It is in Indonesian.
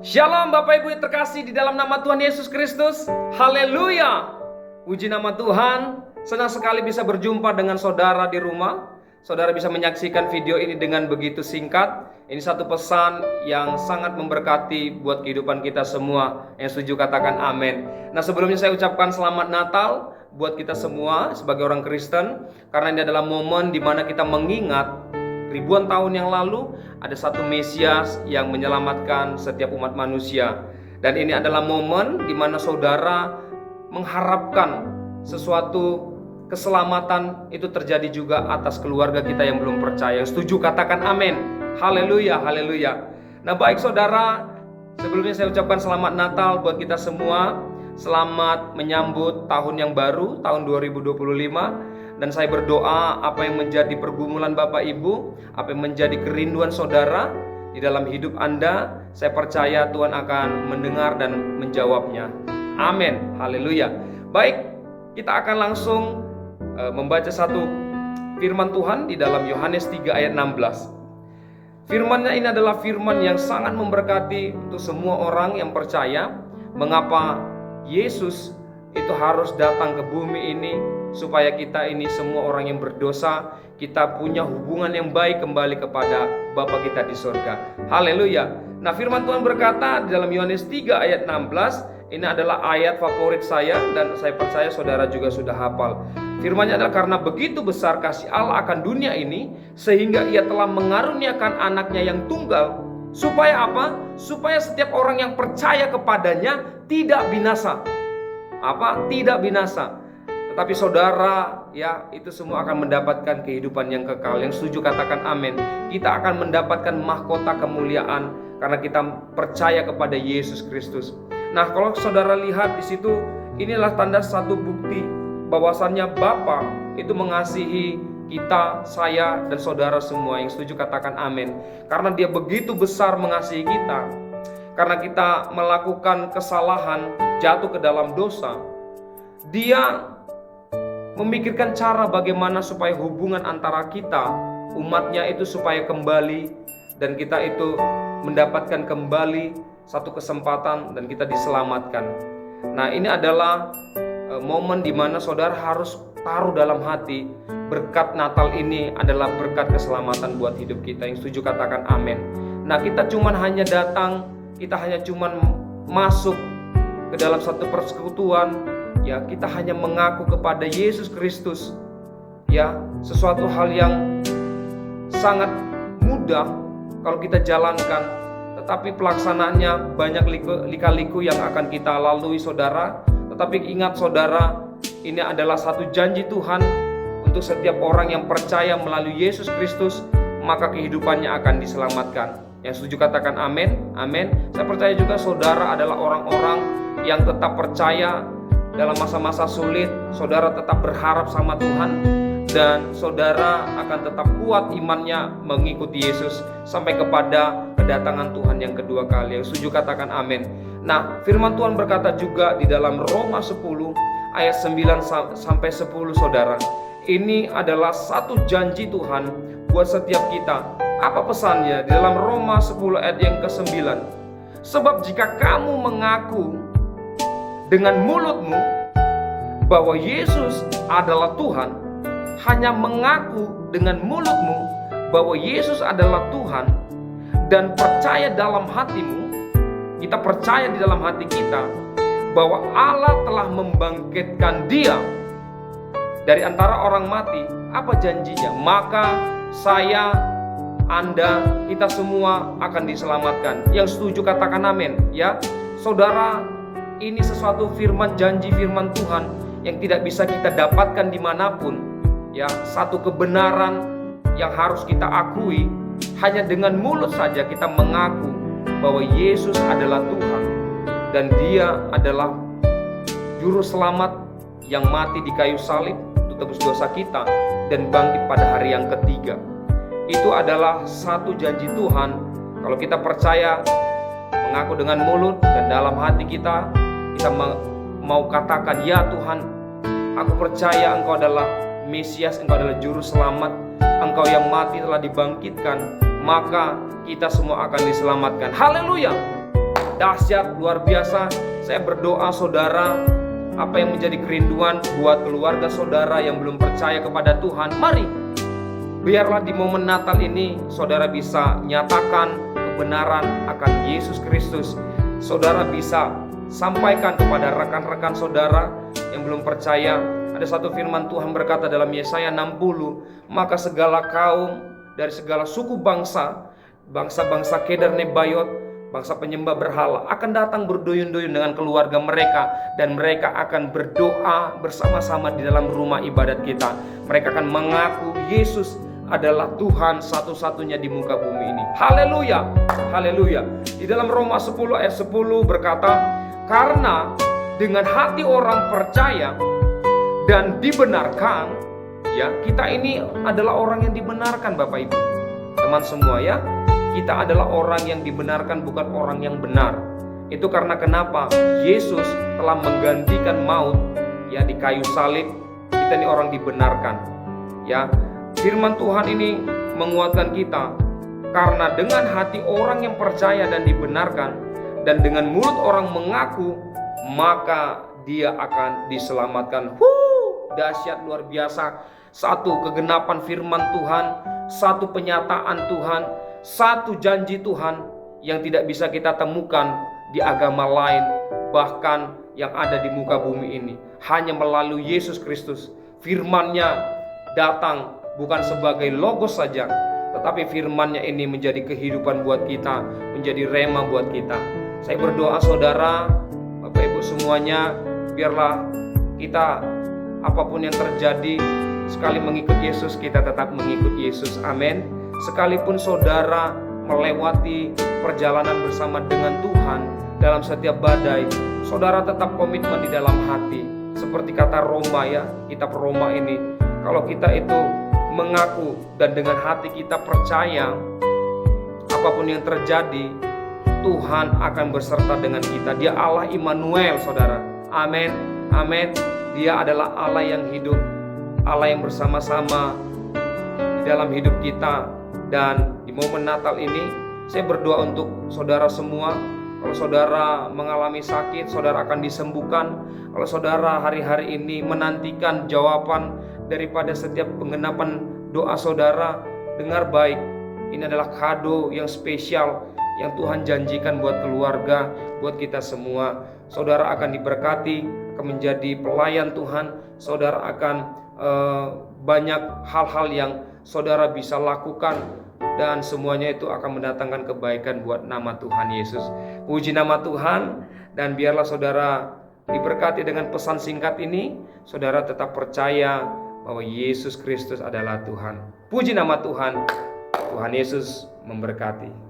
Shalom Bapak Ibu yang terkasih di dalam nama Tuhan Yesus Kristus. Haleluya. Puji nama Tuhan. Senang sekali bisa berjumpa dengan saudara di rumah. Saudara bisa menyaksikan video ini dengan begitu singkat. Ini satu pesan yang sangat memberkati buat kehidupan kita semua. Yang setuju katakan amin. Nah, sebelumnya saya ucapkan selamat Natal buat kita semua sebagai orang Kristen. Karena ini adalah momen di mana kita mengingat ribuan tahun yang lalu ada satu Mesias yang menyelamatkan setiap umat manusia. Dan ini adalah momen di mana saudara mengharapkan sesuatu keselamatan itu terjadi juga atas keluarga kita yang belum percaya. Setuju katakan amin. Haleluya, haleluya. Nah, baik saudara, sebelumnya saya ucapkan selamat Natal buat kita semua. Selamat menyambut tahun yang baru, tahun 2025. Dan saya berdoa apa yang menjadi pergumulan Bapak Ibu, apa yang menjadi kerinduan saudara di dalam hidup Anda, saya percaya Tuhan akan mendengar dan menjawabnya. Amin. Haleluya. Baik, kita akan langsung membaca satu firman Tuhan di dalam Yohanes 3 ayat 16. Firmannya ini adalah firman yang sangat memberkati untuk semua orang yang percaya. Mengapa Yesus itu harus datang ke bumi ini, supaya kita ini semua orang yang berdosa, kita punya hubungan yang baik kembali kepada Bapa kita di surga. Haleluya. Nah, firman Tuhan berkata di dalam Yohanes 3 ayat 16, ini adalah ayat favorit saya dan saya percaya saudara juga sudah hafal. Firmannya adalah karena begitu besar kasih Allah akan dunia ini, sehingga ia telah mengaruniakan anaknya yang tunggal. Supaya apa? Supaya setiap orang yang percaya kepadanya tidak binasa. Tidak binasa. Tetapi saudara, ya, itu semua akan mendapatkan kehidupan yang kekal. Yang setuju katakan amin. Kita akan mendapatkan mahkota kemuliaan karena kita percaya kepada Yesus Kristus. Nah, kalau saudara lihat di situ, inilah tanda satu bukti bahwasannya Bapa itu mengasihi kita, saya, dan saudara semua. Yang setuju katakan amin. Karena Dia begitu besar mengasihi kita. Karena kita melakukan kesalahan, jatuh ke dalam dosa, Dia memikirkan cara bagaimana supaya hubungan antara kita, umatnya itu supaya kembali, dan kita itu mendapatkan kembali satu kesempatan dan kita diselamatkan. Nah, ini adalah momen di mana saudara harus taruh dalam hati, berkat Natal ini adalah berkat keselamatan buat hidup kita. Yang setuju katakan amin. Nah, kita hanya datang, kita hanya masuk ke dalam satu persekutuan, ya, kita hanya mengaku kepada Yesus Kristus, ya, sesuatu hal yang sangat mudah kalau kita jalankan, tetapi pelaksanaannya banyak lika-liku yang akan kita lalui saudara. Tetapi ingat saudara, ini adalah satu janji Tuhan untuk setiap orang yang percaya melalui Yesus Kristus, maka kehidupannya akan diselamatkan. Yang setuju katakan amin. Amin. Saya percaya juga saudara adalah orang-orang yang tetap percaya dalam masa-masa sulit. Saudara tetap berharap sama Tuhan, dan saudara akan tetap kuat imannya mengikuti Yesus sampai kepada kedatangan Tuhan yang kedua kali. Yang setuju katakan amin. Nah, firman Tuhan berkata juga di dalam Roma 10 ayat 9 sampai 10 saudara. Ini adalah satu janji Tuhan buat setiap kita. Apa pesannya? Di dalam Roma 10 ayat yang ke-9. Sebab jika kamu mengaku dengan mulutmu bahwa Yesus adalah Tuhan, hanya mengaku dengan mulutmu bahwa Yesus adalah Tuhan, dan percaya dalam hatimu, kita percaya di dalam hati kita bahwa Allah telah membangkitkan Dia dari antara orang mati, apa janjinya? Maka saya, Anda, kita semua akan diselamatkan. Yang setuju katakan amin. Ya, saudara, ini sesuatu firman, janji firman Tuhan yang tidak bisa kita dapatkan dimanapun. Ya, satu kebenaran yang harus kita akui. Hanya dengan mulut saja kita mengaku bahwa Yesus adalah Tuhan, dan Dia adalah juru selamat yang mati di kayu salib untuk tebus dosa kita dan bangkit pada hari yang ketiga. Itu adalah satu janji Tuhan. Kalau kita percaya, mengaku dengan mulut, dan dalam hati kita mau katakan, ya Tuhan, aku percaya Engkau adalah Mesias, Engkau adalah Juru Selamat, Engkau yang mati telah dibangkitkan, maka kita semua akan diselamatkan. Haleluya. dahsyat, luar biasa. Saya berdoa saudara, apa yang menjadi kerinduan buat keluarga saudara yang belum percaya kepada Tuhan, mari biarlah di momen Natal ini saudara bisa nyatakan kebenaran akan Yesus Kristus. Saudara bisa sampaikan kepada rekan-rekan saudara yang belum percaya. Ada satu firman Tuhan berkata dalam Yesaya 60, maka segala kaum dari segala suku bangsa, bangsa-bangsa Kedar Nebayot, bangsa penyembah berhala akan datang berduyun-duyun dengan keluarga mereka, dan mereka akan berdoa bersama-sama di dalam rumah ibadat kita. Mereka akan mengaku Yesus adalah Tuhan satu-satunya di muka bumi ini. Haleluya, haleluya. Di dalam Roma 10 ayat 10 berkata, karena dengan hati orang percaya dan dibenarkan, ya, kita ini adalah orang yang dibenarkan, Bapak Ibu, teman semua, ya. Kita adalah orang yang dibenarkan, bukan orang yang benar. Itu karena kenapa? Yesus telah menggantikan maut, ya, di kayu salib. Kita ini orang dibenarkan, ya. Firman Tuhan ini menguatkan kita, karena dengan hati orang yang percaya dan dibenarkan, dan dengan mulut orang mengaku, maka dia akan diselamatkan. Dahsyat, luar biasa. Satu kegenapan firman Tuhan, satu penyataan Tuhan, satu janji Tuhan yang tidak bisa kita temukan di agama lain, bahkan yang ada di muka bumi ini. Hanya melalui Yesus Kristus. Firman-Nya datang bukan sebagai logos saja, tetapi firman-Nya ini menjadi kehidupan buat kita, menjadi rema buat kita. Saya berdoa saudara, Bapak Ibu semuanya, biarlah kita apapun yang terjadi, sekali mengikut Yesus, kita tetap mengikut Yesus. Amin. Sekalipun saudara melewati perjalanan bersama dengan Tuhan dalam setiap badai, saudara tetap komitmen di dalam hati. Seperti kata Roma, ya, kitab Roma ini, kalau kita itu mengaku dan dengan hati kita percaya, apapun yang terjadi, Tuhan akan berserta dengan kita. Dia Allah Immanuel, saudara. Amin, amin. Dia adalah Allah yang hidup, Allah yang bersama-sama di dalam hidup kita. Dan di momen Natal ini, saya berdoa untuk saudara semua. Kalau saudara mengalami sakit, saudara akan disembuhkan. Kalau saudara hari-hari ini menantikan jawaban daripada setiap penggenapan doa saudara, dengar baik. Ini adalah kado yang spesial yang Tuhan janjikan buat keluarga, buat kita semua. Saudara akan diberkati, akan menjadi pelayan Tuhan. Saudara akan banyak hal-hal yang saudara bisa lakukan, dan semuanya itu akan mendatangkan kebaikan buat nama Tuhan Yesus. Puji nama Tuhan. Dan biarlah saudara diberkati dengan pesan singkat ini. Saudara tetap percaya bahwa Yesus Kristus adalah Tuhan. Puji nama Tuhan. Tuhan Yesus memberkati.